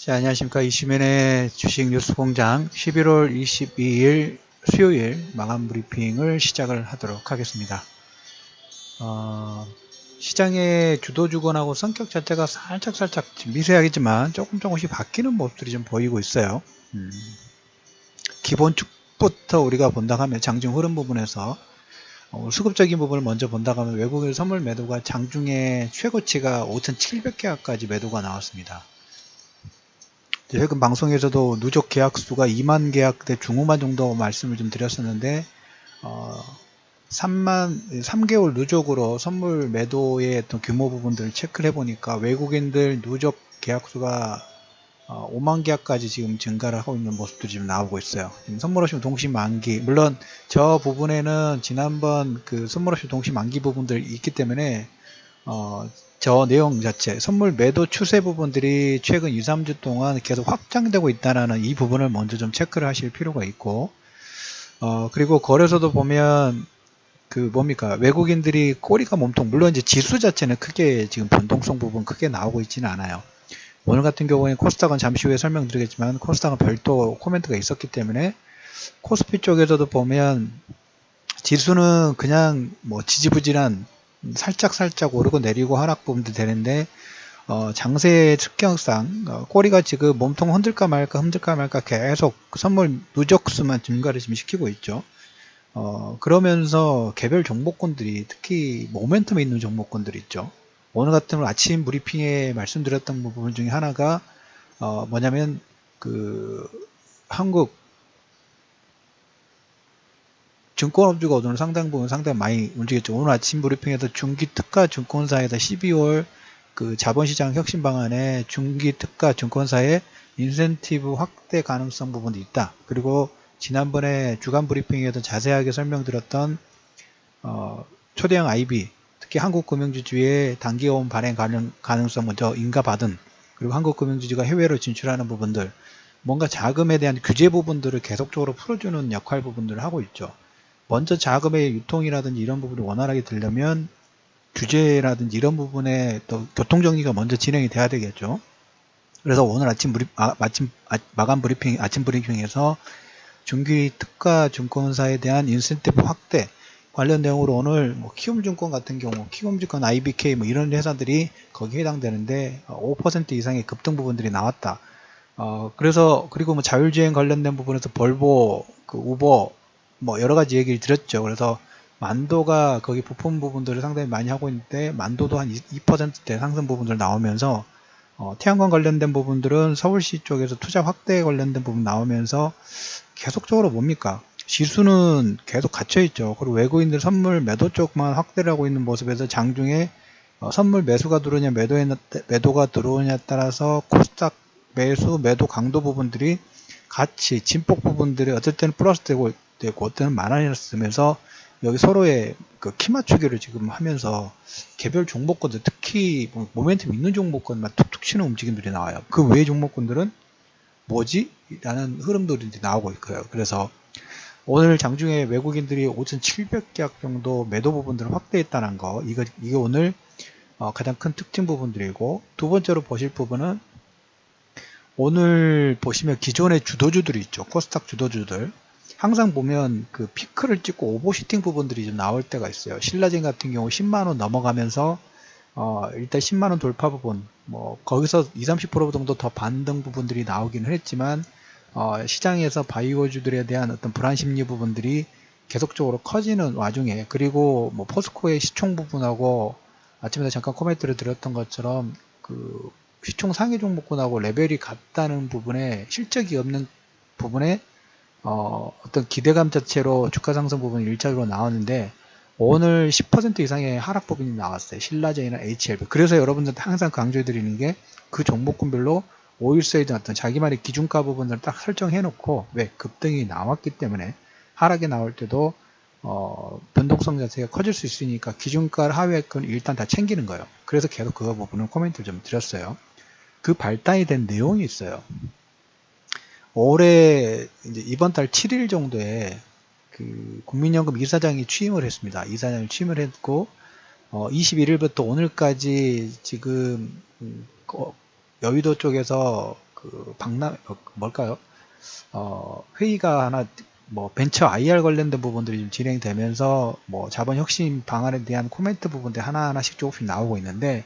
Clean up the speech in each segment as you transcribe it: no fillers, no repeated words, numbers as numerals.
자, 안녕하십니까. 이시민의 주식 뉴스 공장 11월 22일 수요일 마감 브리핑을 시작을 하도록 하겠습니다. 시장의 주도주건하고 성격 자체가 살짝 미세하겠지만 조금씩 바뀌는 모습들이 좀 보이고 있어요. 기본축부터 우리가 본다고 하면 장중 흐름 부분에서 수급적인 부분을 먼저 본다고 하면 외국인 선물 매도가 장중에 최고치가 5,700계약까지 매도가 나왔습니다. 최근 방송에서도 누적 계약 수가 2만 계약대 중후반 정도 말씀을 좀 드렸었는데 3개월 누적으로 선물 매도의 어떤 규모 부분들을 체크를 해보니까 외국인들 누적 계약 수가 5만 계약까지 지금 증가를 하고 있는 모습들이 지금 나오고 있어요. 지금 선물옵션 동시 만기, 물론 저 부분에는 지난번 그 선물옵션 동시 만기 부분들이 있기 때문에 저 내용 자체, 선물 매도 추세 부분들이 최근 2, 3주 동안 계속 확장되고 있다는 이 부분을 먼저 좀 체크를 하실 필요가 있고, 그리고 거래소도 보면, 외국인들이 꼬리가 몸통, 물론 이제 지수 자체는 크게 지금 변동성 부분 크게 나오고 있지는 않아요. 오늘 같은 경우에 코스닥은 잠시 후에 설명드리겠지만, 코스닥은 별도 코멘트가 있었기 때문에, 코스피 쪽에서도 보면, 지수는 그냥 뭐 지지부진한 살짝 오르고 내리고 하락 부분도 되는데 장세의 특성상 꼬리가 지금 몸통 흔들까 말까 계속 선물 누적수만 증가를 지금 시키고 있죠. 그러면서 개별 종목군들이 특히 모멘텀 있는 종목군들이 있죠. 오늘 같은 아침 브리핑에 말씀드렸던 부분 중에 하나가 뭐냐면 한국 증권업주가 오늘 상당 부분 상당히 많이 움직였죠. 오늘 아침 브리핑에서 중기특가 증권사에다 12월 그 자본시장 혁신 방안에 중기특가 증권사의 인센티브 확대 가능성 부분도 있다. 그리고 지난번에 주간 브리핑에도 자세하게 설명드렸던 초대형 IB, 특히 한국금융지주의 단기호환 발행 가능성 먼저 인가받은, 그리고 한국금융지주가 해외로 진출하는 부분들, 뭔가 자금에 대한 규제 부분들을 계속적으로 풀어주는 역할 부분들을 하고 있죠. 먼저 자금의 유통이라든지 이런 부분을 원활하게 되려면 규제라든지 이런 부분에 또 교통정리가 먼저 진행이 돼야 되겠죠. 그래서 오늘 아침 마감 브리핑, 아침 브리핑에서 중기 특가 증권사에 대한 인센티브 확대 관련 내용으로 오늘 키움증권 같은 경우, 키움증권 IBK 뭐 이런 회사들이 거기에 해당되는데 5% 이상의 급등 부분들이 나왔다. 그리고 뭐 자율주행 관련된 부분에서 볼보, 우버 뭐 여러 가지 얘기를 드렸죠. 그래서 만도가 거기 부품 부분들을 상당히 많이 하고 있는데 만도도 한 2%대 상승 부분들 나오면서 태양광 관련된 부분들은 서울시 쪽에서 투자 확대 관련된 부분 나오면서 계속적으로 지수는 계속 갇혀 있죠. 그리고 외국인들 선물 매도 쪽만 확대를 하고 있는 모습에서 장중에 선물 매수가 들어오냐 매도가 들어오냐에 따라서 코스닥 매도 강도 부분들이 같이 진폭 부분들이 어떨 때는 플러스 되고 어떤 마이너스 쓰면서 여기 서로의 그 키 맞추기를 지금 하면서 개별 종목군들, 특히 모멘텀 있는 종목군만 툭툭 치는 움직임들이 나와요. 그 외의 종목군들은 뭐지? 라는 흐름들이 나오고 있고요. 그래서 오늘 장중에 외국인들이 5,700계약 정도 매도 부분들을 확대했다는 거, 이게 오늘 가장 큰 특징 부분들이고, 두 번째로 보실 부분은 오늘 보시면 기존의 주도주들이 있죠. 코스닥 주도주들. 항상 보면 그 피크를 찍고 오버슈팅 부분들이 좀 나올 때가 있어요. 신라젠 같은 경우 10만원 넘어가면서 일단 10만원 돌파 부분, 거기서 20-30% 정도 더 반등 부분들이 나오기는 했지만 시장에서 바이오주들에 대한 어떤 불안 심리 부분들이 계속적으로 커지는 와중에, 그리고 포스코의 시총 부분하고 아침에 잠깐 코멘트를 드렸던 것처럼 그 시총 상위 종목군하고 레벨이 같다는 부분에 실적이 없는 부분에 어떤 기대감 자체로 주가 상승 부분이 일차적으로 나왔는데 오늘 10% 이상의 하락 부분이 나왔어요. 신라젠이나 HLB. 그래서 여러분들한테 항상 강조해 드리는 게 그 종목군별로 5일선에 대한 어떤 자기만의 기준가 부분을 딱 설정해 놓고, 왜 급등이 나왔기 때문에 하락이 나올 때도 변동성 자체가 커질 수 있으니까 기준가 하회권 일단 다 챙기는 거예요. 그래서 계속 그거 부분은 코멘트를 좀 드렸어요. 그 발단이 된 내용이 있어요. 올해 이제 이번 달 7일 정도에 그 국민연금 이사장이 취임을 했습니다. 이사장이 취임을 했고 21일부터 오늘까지 지금 여의도 쪽에서 뭘까요? 회의가 하나 뭐 벤처 IR 관련된 부분들이 좀 진행되면서 뭐 자본 혁신 방안에 대한 코멘트 부분들 하나하나씩 조금씩 나오고 있는데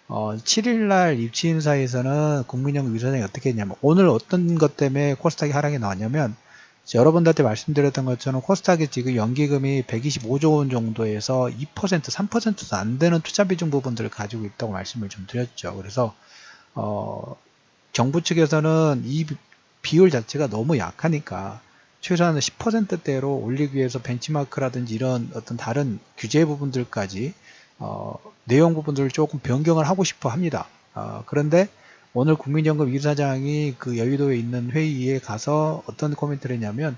7일날 입지인사에서는 국민연금 이사장이 어떻게 했냐면 오늘 어떤 것 때문에 코스닥이 하락이 나왔냐면 여러분들한테 말씀드렸던 것처럼 코스닥이 지금 연기금이 125조 원 정도에서 2%, 3%도 안 되는 투자 비중 부분들을 가지고 있다고 말씀을 좀 드렸죠. 그래서 정부 측에서는 이 비율 자체가 너무 약하니까 최소한 10%대로 올리기 위해서 벤치마크라든지 이런 어떤 다른 규제 부분들까지 내용 부분들을 조금 변경을 하고 싶어 합니다. 그런데 오늘 국민연금 이사장이 그 여의도에 있는 회의에 가서 어떤 코멘트를 했냐면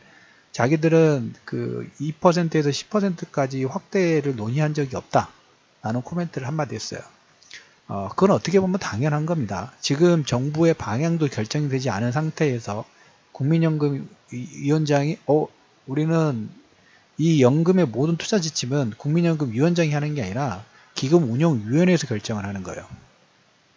자기들은 그 2%에서 10%까지 확대를 논의한 적이 없다 라는 코멘트를 한마디 했어요. 그건 어떻게 보면 당연한 겁니다. 지금 정부의 방향도 결정이 되지 않은 상태에서 국민연금 위원장이 우리는 이 연금의 모든 투자 지침은 국민연금 위원장이 하는 게 아니라 기금운용위원회에서 결정을 하는 거예요.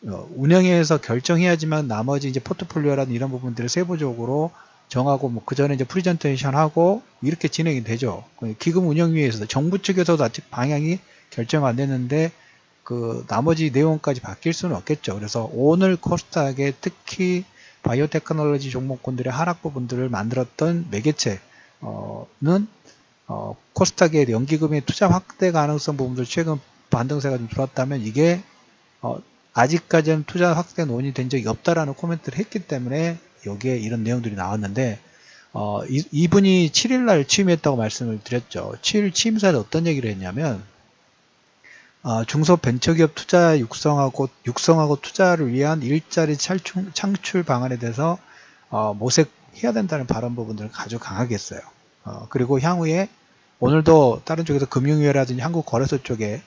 운영회에서 결정해야지만 나머지 이제 포트폴리오라든 이런 부분들을 세부적으로 정하고 뭐 그 전에 이제 프리젠테이션 하고 이렇게 진행이 되죠. 기금운용위에서도 정부 측에서도 아직 방향이 결정 안 됐는데 그 나머지 내용까지 바뀔 수는 없겠죠. 그래서 오늘 코스닥에 특히 바이오테크놀로지 종목군들의 하락 부분들을 만들었던 매개체는 코스닥의 연기금의 투자 확대 가능성 부분들 최근 반등세가 좀 들어왔다면 이게 아직까지는 투자 확대 논의된 적이 없다라는 코멘트를 했기 때문에 여기에 이런 내용들이 나왔는데 이분이 7일날 취임했다고 말씀을 드렸죠. 7일 취임사에 어떤 얘기를 했냐면 중소벤처기업 투자 육성하고 투자를 위한 일자리 창출 방안에 대해서 모색해야 된다는 발언 부분들을 아주 강하게 했어요. 그리고 향후에 오늘도 다른 쪽에서 금융위라든지 한국거래소 쪽에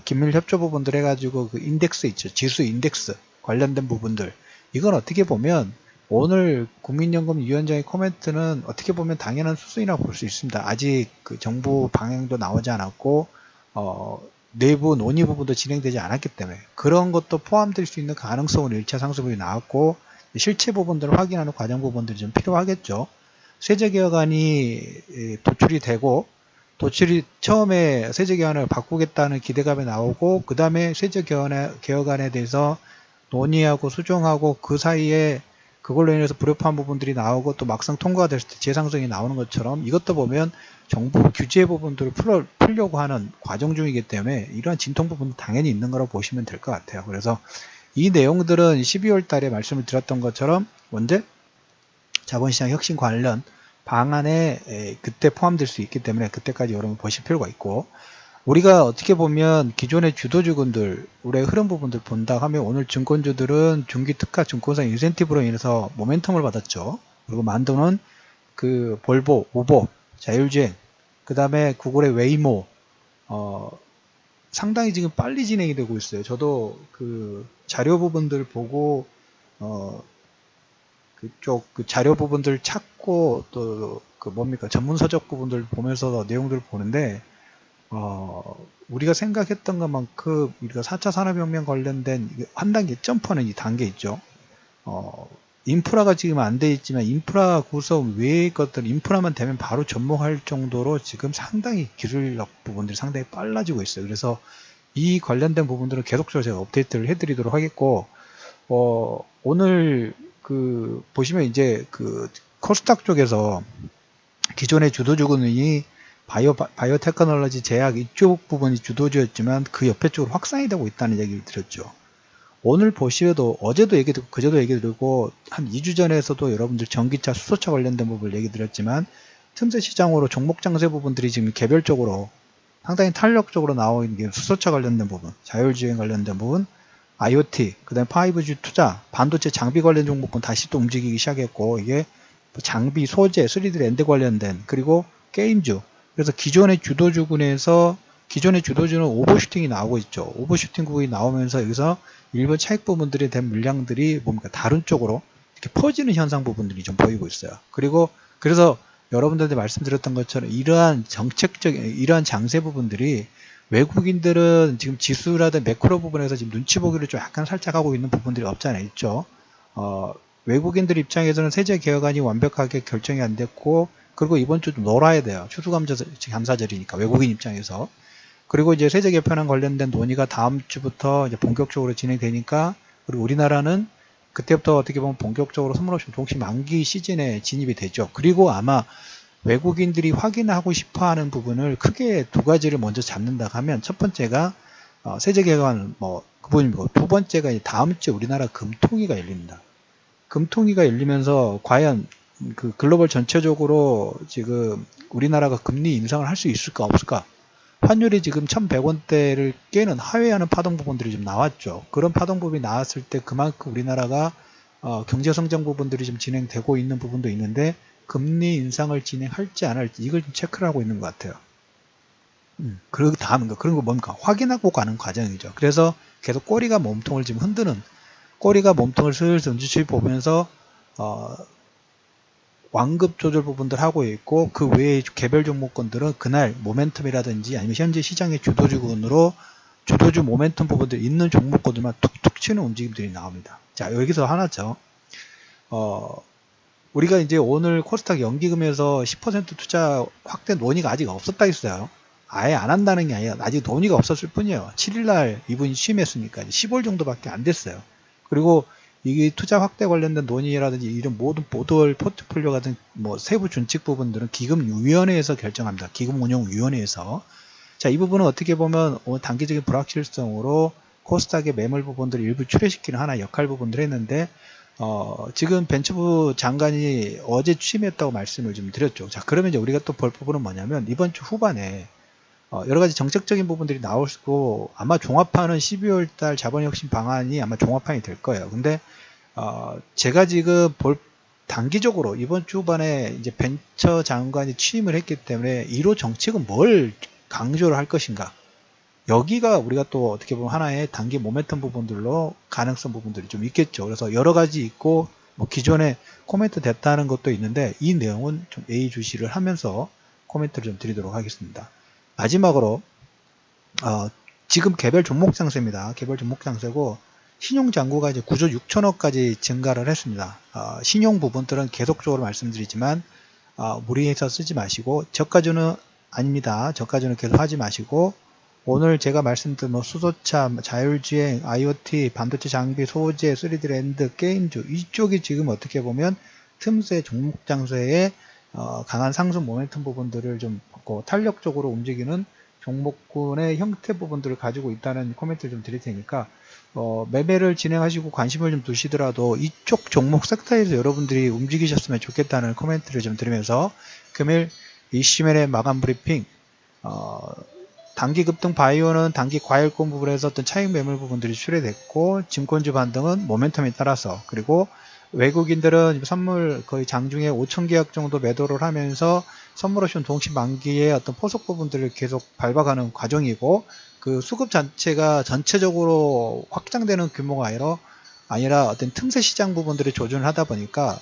긴밀협조 부분들 해가지고 그 인덱스 있죠. 지수 인덱스 관련된 부분들. 이건 어떻게 보면 오늘 국민연금위원장의 코멘트는 어떻게 보면 당연한 수순이라고 볼 수 있습니다. 아직 그 정부 방향도 나오지 않았고 내부 논의 부분도 진행되지 않았기 때문에 그런 것도 포함될 수 있는 가능성으로 1차 상수부에 나왔고 실체 부분들을 확인하는 과정 부분들이 좀 필요하겠죠. 세제개혁안이 도출이 되고 처음에 세제개혁안을 바꾸겠다는 기대감이 나오고 그 다음에 세제개혁안에 대해서 논의하고 수정하고 그 사이에 그걸로 인해서 불협화한 부분들이 나오고 또 막상 통과가 됐을 때 재상승이 나오는 것처럼 이것도 보면 정부 규제 부분들을 풀려고 하는 과정 중이기 때문에 이러한 진통 부분도 당연히 있는 거라고 보시면 될 것 같아요. 그래서 이 내용들은 12월 달에 말씀을 드렸던 것처럼 언제 자본시장 혁신 관련 방안에 그때 포함될 수 있기 때문에 그때까지 여러분 보실 필요가 있고 우리가 어떻게 보면 기존의 주도주군들 우리의 흐름 부분들 본다 하면 오늘 증권주들은 중기특가 증권사 인센티브로 인해서 모멘텀을 받았죠. 그리고 만두는 그 볼보, 우버, 자율주행, 그 다음에 구글의 웨이모 상당히 지금 빨리 진행이 되고 있어요. 저도 그 자료 부분들 보고 그쪽 그 자료 부분들 찾고 또 그 뭡니까 전문 서적 부분들 보면서 내용들을 보는데 우리가 생각했던 것만큼 우리가 4차 산업혁명 관련된 한 단계 점프하는 이 단계 있죠. 인프라가 지금 안 돼 있지만 인프라 구성 외의 것들 인프라만 되면 바로 접목할 정도로 지금 상당히 기술력 부분들이 상당히 빨라지고 있어요. 그래서 이 관련된 부분들은 계속적으로 제가 업데이트를 해드리도록 하겠고 오늘 그 보시면 이제 그 코스닥 쪽에서 기존의 주도주군이 바이오테크놀로지 제약 이쪽 부분이 주도주였지만 그 옆에 쪽으로 확산이 되고 있다는 얘기를 드렸죠. 오늘 보시어도 어제도 얘기 드리고 그제도 얘기 드리고 한 2주 전에서도 여러분들 전기차 수소차 관련된 부분을 얘기 드렸지만 틈새 시장으로 종목 장세 부분들이 지금 개별적으로 상당히 탄력적으로 나오고 있는 게 수소차 관련된 부분, 자율주행 관련된 부분, IoT, 그 다음에 5G 투자, 반도체 장비 관련 종목은 다시 또 움직이기 시작했고 이게 장비, 소재, 3D 랜드 관련된 그리고 게임주 그래서 기존의 주도주군에서 기존의 주도주는 오버슈팅이 나오고 있죠. 오버슈팅 구간이 나오면서 여기서 일부 차익 부분들이 된 물량들이 뭡니까 다른 쪽으로 이렇게 퍼지는 현상 부분들이 좀 보이고 있어요. 그리고 그래서 여러분들한테 말씀드렸던 것처럼 이러한 정책적인 이러한 장세 부분들이 외국인들은 지금 지수라든 매크로 부분에서 지금 눈치 보기를 좀 약간 살짝 하고 있는 부분들이 없지 않아 있죠. 외국인들 입장에서는 세제 개혁안이 완벽하게 결정이 안 됐고, 그리고 이번 주도 놀아야 돼요. 추수감사절이니까 외국인 입장에서. 그리고 이제 세제 개편안 관련된 논의가 다음 주부터 이제 본격적으로 진행되니까, 그리고 우리나라는 그때부터 어떻게 보면 본격적으로 선물옵션 동시 만기 시즌에 진입이 되죠. 그리고 아마 외국인들이 확인하고 싶어하는 부분을 크게 두 가지를 먼저 잡는다 하면, 첫 번째가 세제 개혁안 그 부분이고, 두 번째가 다음 주에 우리나라 금통위가 열립니다. 금통위가 열리면서 과연 그 글로벌 전체적으로 지금 우리나라가 금리 인상을 할 수 있을까 없을까? 환율이 지금 1100원대를 깨는 하회하는 파동 부분들이 좀 나왔죠. 그런 파동 부분이 나왔을 때 그만큼 우리나라가 경제 성장 부분들이 좀 진행되고 있는 부분도 있는데, 금리 인상을 진행할지 안 할지 이걸 좀 체크를 하고 있는 것 같아요. 그리고 다음은 그런 거 뭡니까? 확인하고 가는 과정이죠. 그래서 계속 꼬리가 몸통을 지금 흔드는, 꼬리가 몸통을 슬슬 던지시 보면서 완급 조절 부분들 하고 있고, 그 외에 개별 종목군들은 그날 모멘텀이라든지 아니면 현재 시장의 주도주군으로 주도주 모멘텀 부분들 있는 종목군들만 툭툭 치는 움직임들이 나옵니다. 자, 여기서 하나죠. 우리가 이제 오늘 코스닥 연기금에서 10% 투자 확대 논의가 아직 없었다 했어요. 아예 안 한다는 게 아니라 아직 논의가 없었을 뿐이에요. 7일날 이분이 취임했으니까 10월 정도밖에 안 됐어요. 그리고 이게 투자 확대 관련된 논의라든지 이런 모든 보도월 포트폴리오 같은 세부 준칙 부분들은 기금위원회에서 결정합니다. 기금운용위원회에서. 자, 이 부분은 어떻게 보면 단기적인 불확실성으로 코스닥의 매물 부분들을 일부 출회시키는 하나 역할 부분들을 했는데, 지금 벤처부 장관이 어제 취임했다고 말씀을 좀 드렸죠. 자, 그러면 이제 우리가 또 볼 부분은 뭐냐면, 이번 주 후반에 여러 가지 정책적인 부분들이 나올 거고, 아마 종합판은 12월달 자본혁신 방안이 아마 종합판이 될 거예요. 근데 제가 지금 단기적으로 이번 주 후반에 이제 벤처 장관이 취임을 했기 때문에 1호 정책은 뭘 강조를 할 것인가, 여기가 우리가 또 어떻게 보면 하나의 단기 모멘텀 부분들로 가능성 부분들이 좀 있겠죠. 그래서 여러 가지 있고, 기존에 코멘트 됐다는 것도 있는데, 이 내용은 좀 예의주시를 하면서 코멘트를 좀 드리도록 하겠습니다. 마지막으로 지금 개별 종목 장세입니다. 개별 종목 장세고, 신용 잔고가 이제 9조 6천억까지 증가를 했습니다. 신용 부분들은 계속적으로 말씀드리지만 무리해서 쓰지 마시고, 저가주는 아닙니다. 저가주는 계속 하지 마시고, 오늘 제가 말씀드린 수소차, 자율주행, IoT, 반도체 장비, 소재, 3D 랜드, 게임주, 이쪽이 지금 어떻게 보면 틈새 종목 장세에 강한 상승 모멘텀 부분들을 좀 탄력적으로 움직이는 종목군의 형태 부분들을 가지고 있다는 코멘트를 좀 드릴 테니까, 매매를 진행하시고 관심을 좀 두시더라도 이쪽 종목 섹터에서 여러분들이 움직이셨으면 좋겠다는 코멘트를 좀 드리면서, 금일 이슈맨의 마감 브리핑, 단기 급등 바이오는 단기 과열권 부분에서 어떤 차익 매물 부분들이 출회됐고, 증권주 반등은 모멘텀에 따라서, 그리고 외국인들은 선물 거의 장중에 5천 계약 정도 매도를 하면서 선물옵션 동시 만기의 어떤 포석 부분들을 계속 밟아가는 과정이고, 그 수급 자체가 전체적으로 확장되는 규모가 아니라 어떤 틈새 시장 부분들을 조준을 하다 보니까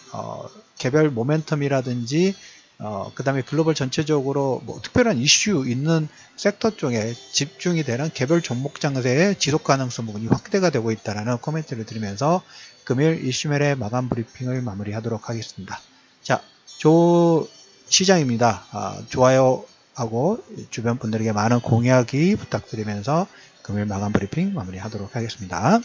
개별 모멘텀이라든지 그 다음에 글로벌 전체적으로 특별한 이슈 있는 섹터 쪽에 집중이 되는 개별 종목 장세의 지속 가능성 부분이 확대가 되고 있다는 코멘트를 드리면서 금일 이슈멜의 마감 브리핑을 마무리하도록 하겠습니다. 자, 시장입니다. 좋아요하고 주변 분들에게 많은 공유하기 부탁드리면서 금일 마감 브리핑 마무리하도록 하겠습니다.